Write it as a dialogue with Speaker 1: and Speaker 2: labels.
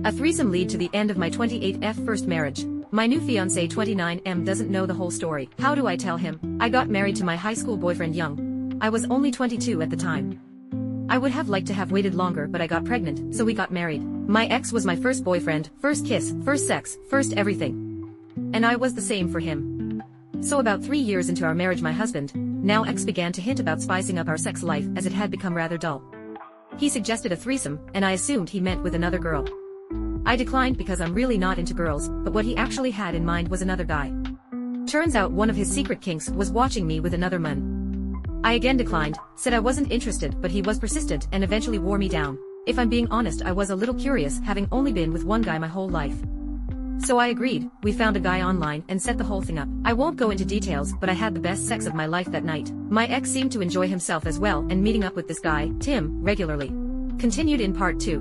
Speaker 1: A threesome lead to the end of my 28th first marriage. My new fiancé 29M doesn't know the whole story. How do I tell him? I got married to my high school boyfriend young. I was only 22 at the time. I would have liked to have waited longer, but I got pregnant, so we got married. My ex was my first boyfriend, first kiss, first sex, first everything. And I was the same for him. So about 3 years into our marriage, my husband, now ex, began to hint about spicing up our sex life as it had become rather dull. He suggested a threesome, and I assumed he meant with another girl. I declined because I'm really not into girls, but what he actually had in mind was another guy. Turns out one of his secret kinks was watching me with another man. I again declined, said I wasn't interested, but he was persistent and eventually wore me down. If I'm being honest, I was a little curious, having only been with one guy my whole life. So I agreed. We found a guy online and set the whole thing up. I won't go into details, but I had the best sex of my life that night. My ex seemed to enjoy himself as well and meeting up with this guy, Tim, regularly. Continued in part 2.